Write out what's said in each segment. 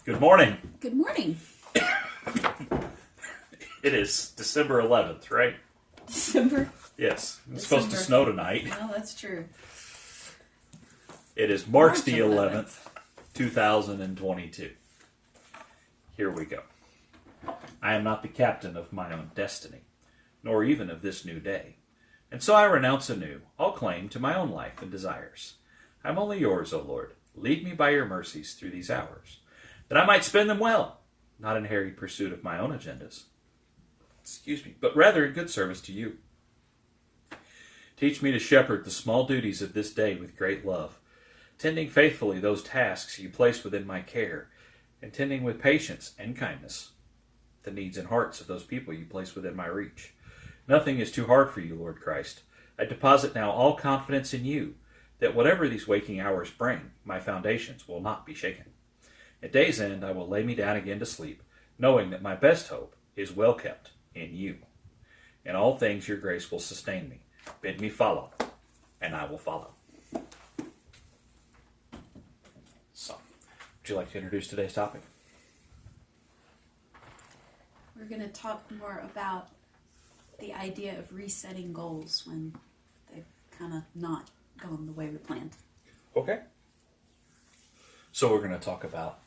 Good morning. Good morning. It is December 11th, right? December. Yes. It's supposed to snow tonight. Well, that's true. It is March the 11th, 2022. Here we go. I am not the captain of my own destiny, nor even of this new day. And so I renounce anew all claim to my own life and desires. I am only yours, O Lord. Lead me by your mercies through these hours, that I might spend them well, not in hairy pursuit of my own agendas. But rather in good service to you. Teach me to shepherd the small duties of this day with great love, tending faithfully those tasks you place within my care, and tending with patience and kindness the needs and hearts of those people you place within my reach. Nothing is too hard for you, Lord Christ. I deposit now all confidence in you, that whatever these waking hours bring, my foundations will not be shaken. At day's end, I will lay me down again to sleep, knowing that my best hope is well kept in you. In all things your grace will sustain me. Bid me follow, and I will follow. So, would you like to introduce today's topic? We're going to talk more about the idea of resetting goals when they've kind of not gone the way we planned. Okay. So we're going to talk about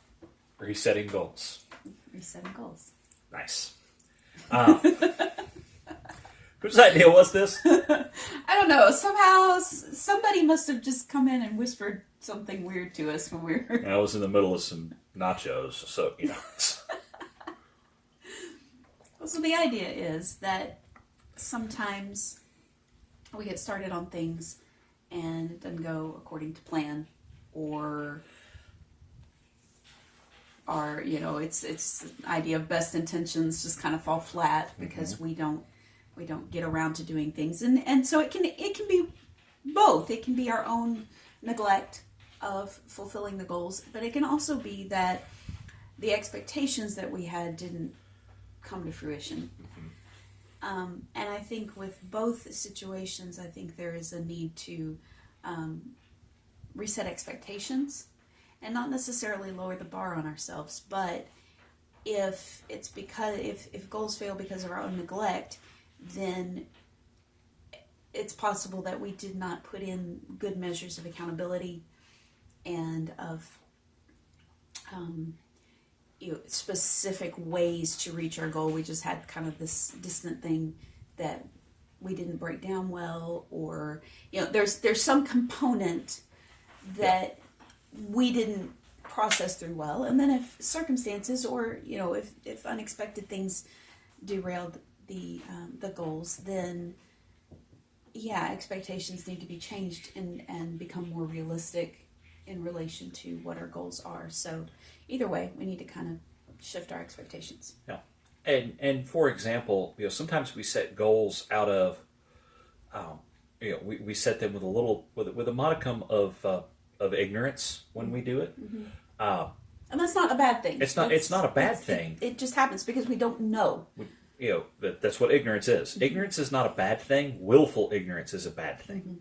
resetting goals. Resetting goals. Nice. Whose idea was this? I don't know. Somehow somebody must have just come in and whispered something weird to us when we were... I was in the middle of some nachos, so, So the idea is that sometimes we get started on things and it doesn't go according to plan, or it's the idea of best intentions just kind of fall flat because we don't get around to doing things, and so it can be both. It can be our own neglect of fulfilling the goals, but it can also be that the expectations that we had didn't come to fruition. And I think with both situations, I think there is a need to reset expectations and not necessarily lower the bar on ourselves. But if goals fail because of our own neglect, then it's possible that we did not put in good measures of accountability and of specific ways to reach our goal. We just had kind of this distant thing that we didn't break down well, or there's some component that we didn't process through well, and then if circumstances or if unexpected things derailed the goals, then expectations need to be changed and become more realistic in relation to what our goals are. So either way, we need to kind of shift our expectations. Yeah. And for example, sometimes we set goals out of, we set them with a modicum of ignorance when we do it. And that's not a bad thing. It's not a bad thing. It just happens because we don't know. That's what ignorance is. Ignorance is not a bad thing. Willful ignorance is a bad thing.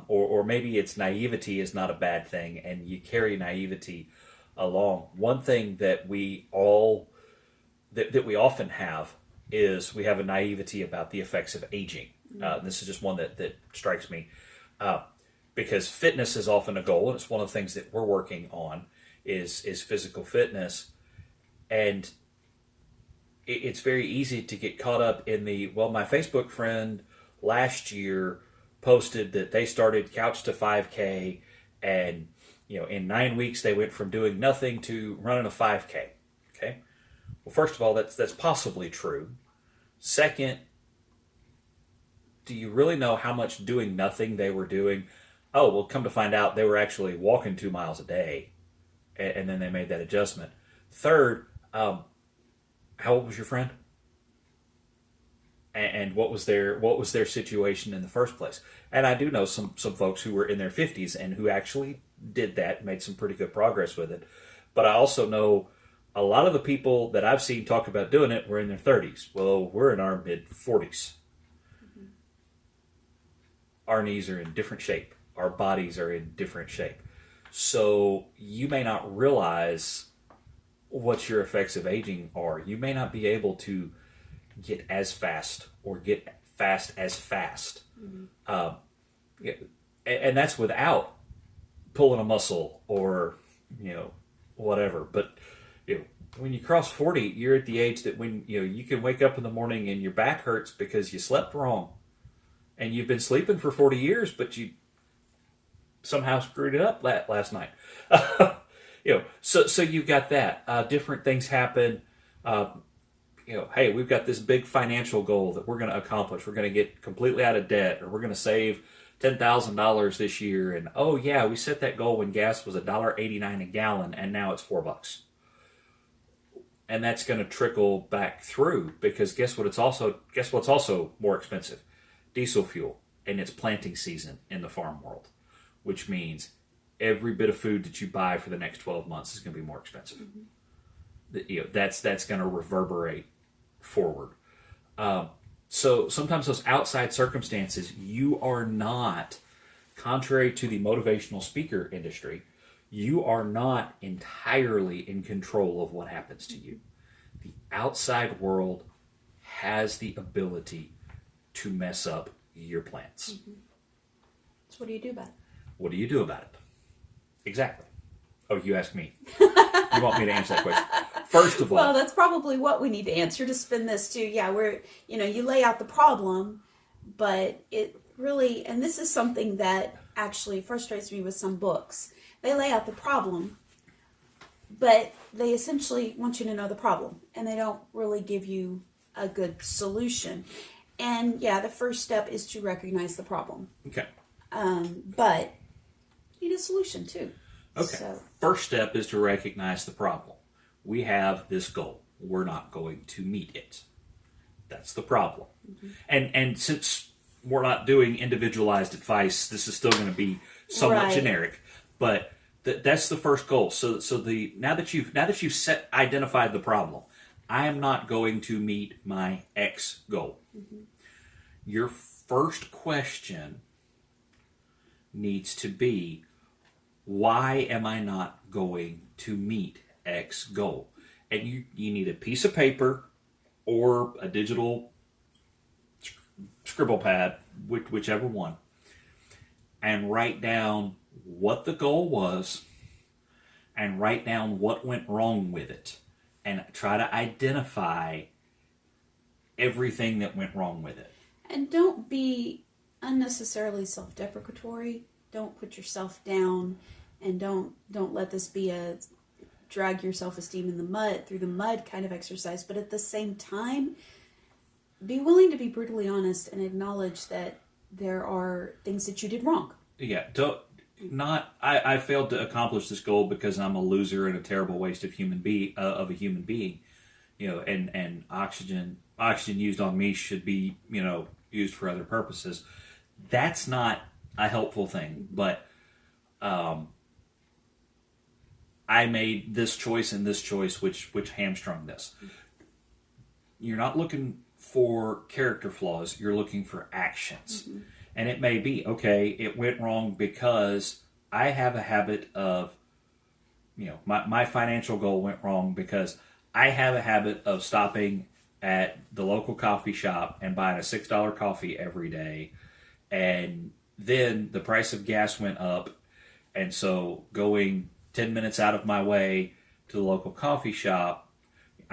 Or maybe it's naivety is not a bad thing, and you carry naivety along. One thing that we often have is we have a naivety about the effects of aging. This is just one that strikes me, because fitness is often a goal, and it's one of the things that we're working on is physical fitness, and it's very easy to get caught up in my Facebook friend last year posted that they started Couch to 5K, and in 9 weeks they went from doing nothing to running a 5K. Okay, well, first of all, that's possibly true. Second, do you really know how much doing nothing they were doing? Oh, well, come to find out, they were actually walking 2 miles a day, and then they made that adjustment. Third, how old was your friend? And what was their situation in the first place? And I do know some folks who were in their 50s and who actually did that, made some pretty good progress with it. But I also know a lot of the people that I've seen talk about doing it were in their 30s. Well, we're in our mid-40s. Our knees are in different shape. Our bodies are in different shape. So you may not realize what your effects of aging are. You may not be able to get as fast or get fast as fast. Yeah, and that's without pulling a muscle or, whatever. But, when you cross 40, you're at the age that when, you can wake up in the morning and your back hurts because you slept wrong. And you've been sleeping for 40 years, but you somehow screwed it up last night. So you've got that. Different things happen. Hey, we've got this big financial goal that we're going to accomplish. We're going to get completely out of debt, or we're going to save $10,000 this year. And oh yeah, we set that goal when gas was $1.89 a gallon, and now it's $4. And that's going to trickle back through, because guess what's also more expensive? Diesel fuel, and it's planting season in the farm world, which means every bit of food that you buy for the next 12 months is going to be more expensive. That's going to reverberate forward. So sometimes those outside circumstances, you are not, contrary to the motivational speaker industry, you are not entirely in control of what happens to you. The outside world has the ability to mess up your plans. So what do you do about it? What do you do about it? Exactly. Oh, you ask me. You want me to answer that question? First of all, well, that's probably what we need to answer to spin this to. Yeah, you lay out the problem, but it really, and this is something that actually frustrates me with some books. They lay out the problem, but they essentially want you to know the problem, and they don't really give you a good solution. And yeah, the first step is to recognize the problem. Okay. But you need a solution too. Okay. So. First step is to recognize the problem. We have this goal. We're not going to meet it. That's the problem. And since we're not doing individualized advice, this is still going to be somewhat generic. But that's the first goal. So now that you've identified the problem, I am not going to meet my X goal. Your first question needs to be, why am I not going to meet X goal? And you need a piece of paper or a digital scribble pad, whichever one, and write down what the goal was and write down what went wrong with it, and try to identify everything that went wrong with it. And don't be unnecessarily self-deprecatory. Don't put yourself down, and don't let this be a drag your self-esteem in the mud through the mud kind of exercise. But at the same time, be willing to be brutally honest and acknowledge that there are things that you did wrong. Yeah, I failed to accomplish this goal because I'm a loser and a terrible waste of a human being. And oxygen used on me should be, used for other purposes. That's not a helpful thing, but I made this choice and this choice, which hamstrung this. You're not looking for character flaws, you're looking for actions. And it may be, okay, it went wrong because I have a habit of, my financial goal went wrong because I have a habit of stopping at the local coffee shop and buying a $6 coffee every day. And then the price of gas went up. And so going 10 minutes out of my way to the local coffee shop,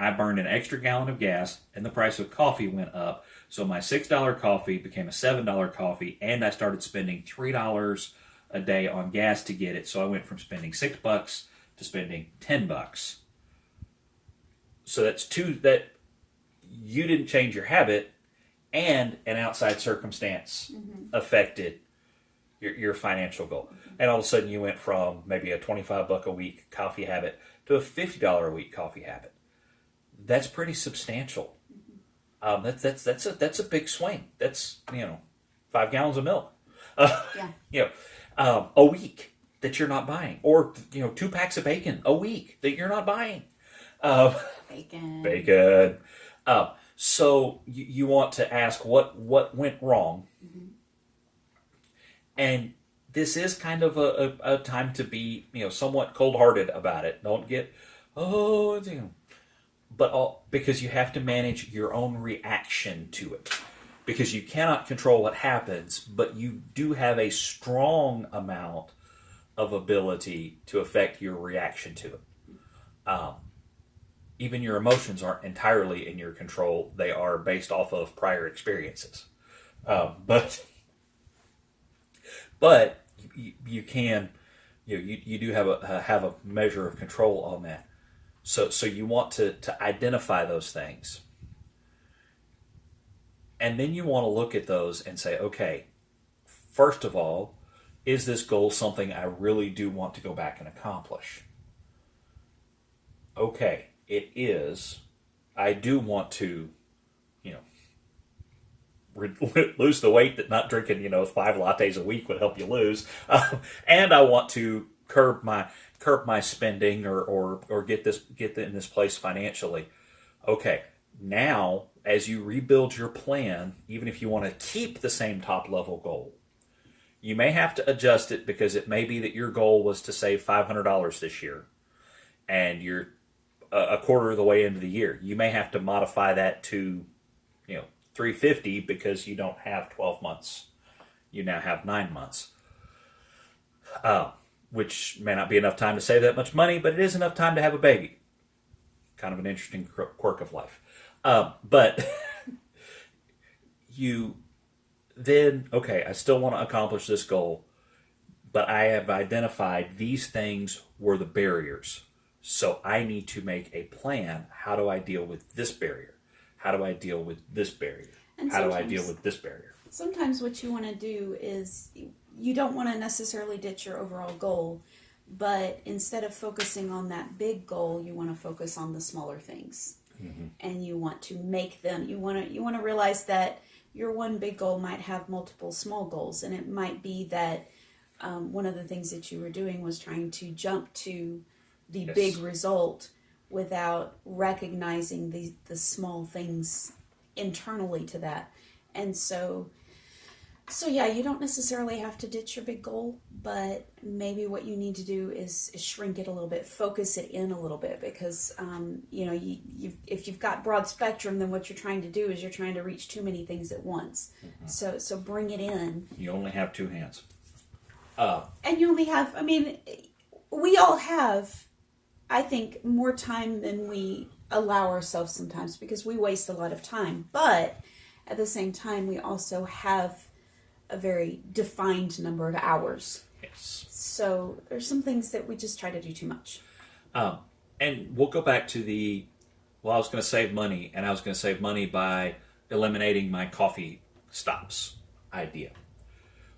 I burned an extra gallon of gas and the price of coffee went up. So my $6 coffee became a $7 coffee, and I started spending $3 a day on gas to get it. So I went from spending $6 to spending $10. So that's that you didn't change your habit, and an outside circumstance affected your financial goal. And all of a sudden you went from maybe a $25 a week coffee habit to a $50 a week coffee habit. That's pretty substantial. That's a big swing. That's 5 gallons of milk. A week that you're not buying, or 2 packs of bacon a week that you're not buying. Bacon. So you want to ask what went wrong, and this is kind of a time to be somewhat cold-hearted about it. Don't get oh, but because you have to manage your own reaction to it. Because you cannot control what happens, but you do have a strong amount of ability to affect your reaction to it. Even your emotions aren't entirely in your control; they are based off of prior experiences. But you can, you do have a measure of control on that. So you want to identify those things, and then you want to look at those and say, okay, first of all, is this goal something I really do want to go back and accomplish? Okay, it is. I do want to, you know, lose the weight that not drinking, 5 lattes a week would help you lose, and I want to curb my spending or get in this place financially. Okay, now as you rebuild your plan, even if you want to keep the same top level goal, you may have to adjust it because it may be that your goal was to save $500 this year, and you're a quarter of the way into the year. You may have to modify that to, $350 because you don't have 12 months. You now have 9 months, which may not be enough time to save that much money, but it is enough time to have a baby. Kind of an interesting quirk of life. But you then, okay, I still want to accomplish this goal, but I have identified these things were the barriers. So I need to make a plan. How do I deal with this barrier? How do I deal with this barrier? And how do I deal with this barrier? Sometimes what you want to do is you don't want to necessarily ditch your overall goal, but instead of focusing on that big goal, you want to focus on the smaller things. Mm-hmm. And you want to make them, you want to realize that your one big goal might have multiple small goals, and it might be that one of the things that you were doing was trying to jump to the Yes. big result without recognizing the small things internally to that. And so yeah, you don't necessarily have to ditch your big goal, but maybe what you need to do is shrink it a little bit, focus it in a little bit, because if you've got broad spectrum, then what you're trying to do is you're trying to reach too many things at once. Mm-hmm. So bring it in. You only have 2 hands. And you only have, we all have, I think, more time than we allow ourselves sometimes, because we waste a lot of time. But at the same time, we also have a very defined number of hours. Yes. So there's some things that we just try to do too much. And we'll go back to I was going to save money, and I was going to save money by eliminating my coffee stops idea.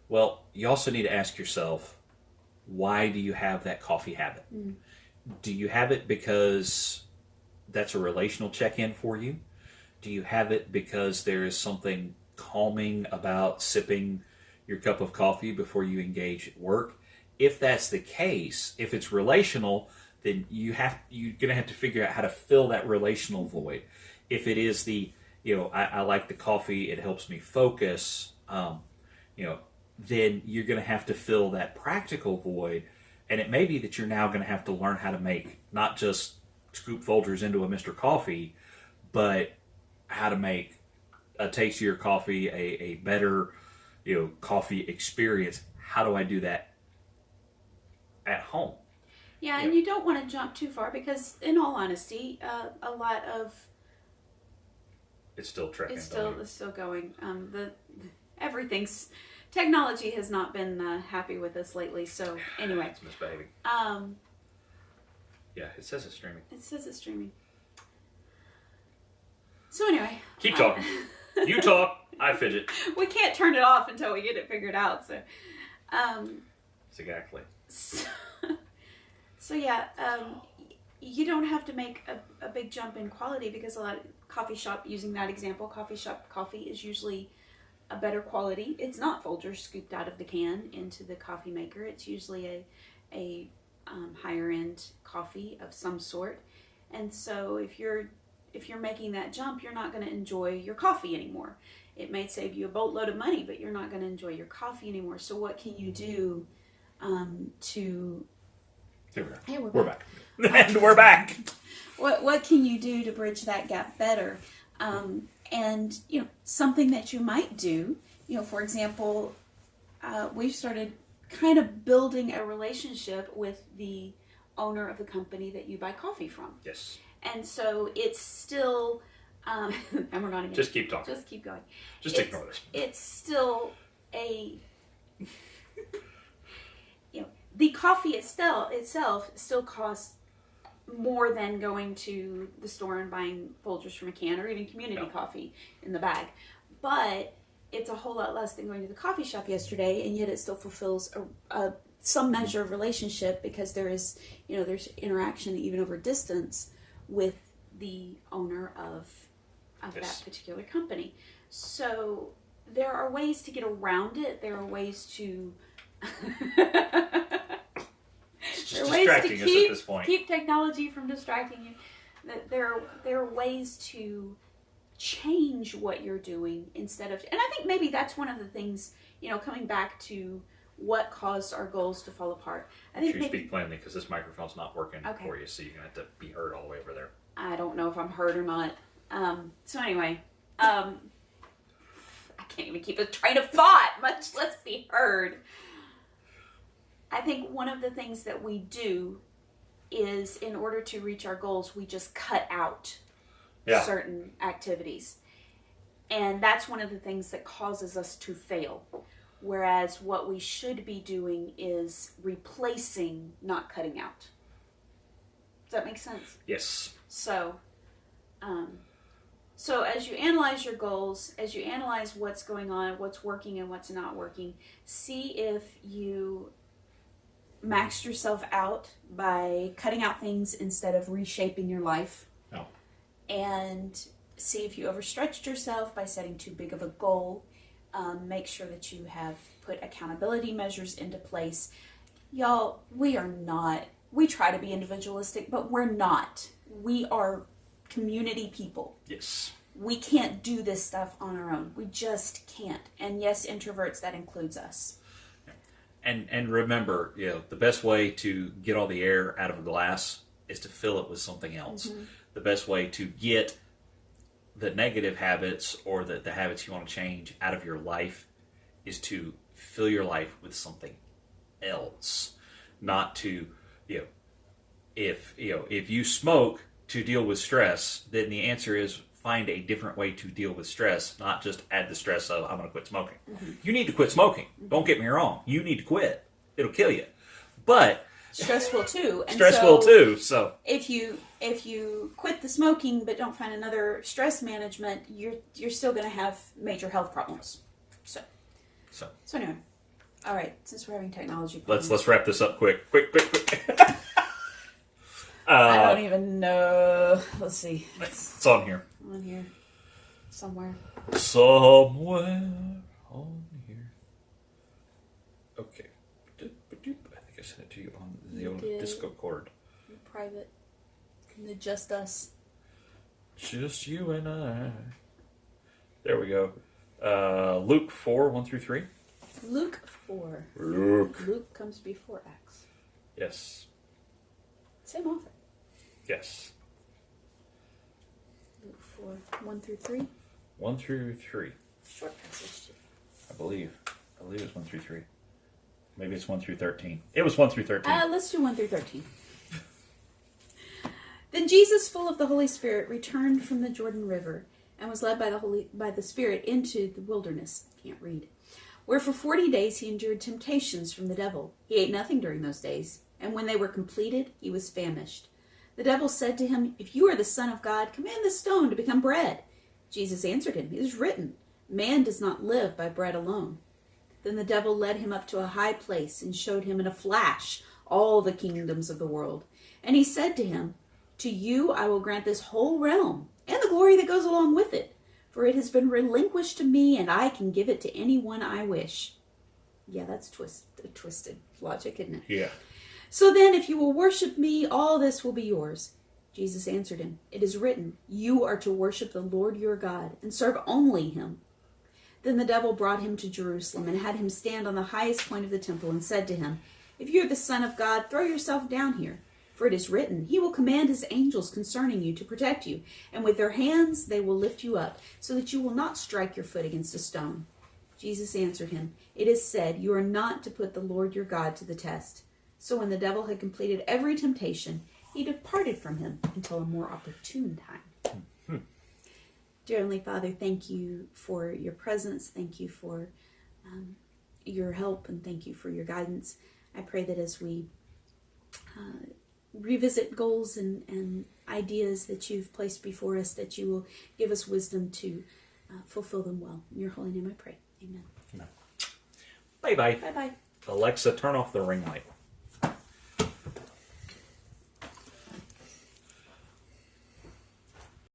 Well, you also need to ask yourself, why do you have that coffee habit? Mm. Do you have it because that's a relational check-in for you? Do you have it because there is something calming about sipping your cup of coffee before you engage at work? If that's the case, if it's relational, then you're going to have to figure out how to fill that relational void. If it is I like the coffee, it helps me focus, then you're going to have to fill that practical void. And it may be that you're now going to have to learn how to make not just scoop Folgers into a Mr. Coffee, but how to make a tastier coffee, a better, coffee experience. How do I do that at home? Yeah, and you don't want to jump too far, because, in all honesty, a lot of it's still trekking. It's still going. Technology has not been happy with us lately. So anyway, it's misbehaving. Yeah, it says it's streaming. So anyway, keep talking. You talk, I fidget. We can't turn it off until we get it figured out. So, exactly. So yeah, you don't have to make a big jump in quality, because a lot of coffee shop coffee is usually a better quality. It's not Folgers scooped out of the can into the coffee maker. It's usually a higher end coffee of some sort. And so if you're making that jump, you're not going to enjoy your coffee anymore. It may save you a boatload of money, but you're not going to enjoy your coffee anymore. So what can you do to Here we are. Hey, we're We're back. back. And we're back. What can you do to bridge that gap better? And something that you might do, for example, we've started kind of building a relationship with the owner of the company that you buy coffee from. Yes. And so it's still, and we're not again. Just keep talking. Just keep going. Just ignore this. It's still the coffee itself still costs more than going to the store and buying Folgers from a can or even community coffee in the bag. But it's a whole lot less than going to the coffee shop yesterday, and yet it still fulfills some measure of relationship because there's interaction even over distance with the owner of that particular company. So there are ways to get around it. There are ways to It's just distracting us at this point. Keep technology from distracting you. There are ways to change what you're doing instead of, and I think maybe that's one of the things, coming back to what caused our goals to fall apart. I think you speak plainly because this microphone's not working for you, so you're gonna have to be heard all the way over there. I don't know if I'm heard or not. So anyway, I can't even keep a train of thought, much less be heard. I think one of the things that we do is, in order to reach our goals, we just cut out certain activities. And that's one of the things that causes us to fail. Whereas what we should be doing is replacing, not cutting out. Does that make sense? Yes. So as you analyze your goals, as you analyze what's going on, what's working and what's not working, see if you maxed yourself out by cutting out things instead of reshaping your life. No. And see if you overstretched yourself by setting too big of a goal. Make sure that you have put accountability measures into place. Y'all, we try to be individualistic, but we're not. We are community people. Yes. We can't do this stuff on our own. We just can't. And yes, introverts, that includes us. And remember, the best way to get all the air out of a glass is to fill it with something else. Mm-hmm. The best way to get the negative habits or the habits you want to change out of your life is to fill your life with something else. Not to, if you smoke to deal with stress, then the answer is find a different way to deal with stress, not just add the stress of, I'm going to quit smoking. Mm-hmm. You need to quit smoking. Don't get me wrong. You need to quit. It'll kill you. But stress will too. And stress will too. So if you quit the smoking but don't find another stress management, you're still going to have major health problems. So anyway, all right. Since we're having technology problems, let's wrap this up quick. I don't even know. Let's see. It's on here. On here. Somewhere on here. Okay. I think I sent it to you on the old Discord. Private. From the Just Us. Just you and I. There we go. Luke 4, 1-3. Luke 4. Luke comes before Acts. Yes. Same author. Yes. Luke 4, 1-3. 1-3. Short passage. I believe it's 1-3. Maybe it's 1-13. It was 1-13. Let's do 1-13. Then Jesus, full of the Holy Spirit, returned from the Jordan River and was led by the Spirit into the wilderness. Can't read. Where for 40 days he endured temptations from the devil. He ate nothing during those days, and when they were completed, he was famished. The devil said to him, "If you are the Son of God, command this stone to become bread." Jesus answered him, "It is written, man does not live by bread alone." Then the devil led him up to a high place and showed him in a flash all the kingdoms of the world. And he said to him, "To you I will grant this whole realm and the glory that goes along with it, for it has been relinquished to me, and I can give it to anyone I wish." Yeah, that's twisted logic, isn't it? Yeah. "So then, if you will worship me, all this will be yours." Jesus answered him, "It is written, you are to worship the Lord your God and serve only him." Then the devil brought him to Jerusalem and had him stand on the highest point of the temple and said to him, If you are the Son of God, throw yourself down here. For it is written, He will command His angels concerning you to protect you, and with their hands they will lift you up, so that you will not strike your foot against a stone. Jesus answered him, It is said, You are not to put the Lord your God to the test. So when the devil had completed every temptation, he departed from him until a more opportune time. Dear Heavenly Father, thank you for your presence. Thank you for your help, and thank you for your guidance. I pray that as we revisit goals and ideas that you've placed before us, that you will give us wisdom to fulfill them well. In your holy name I pray. Amen. Bye-bye. Bye-bye. Alexa, turn off the ring light.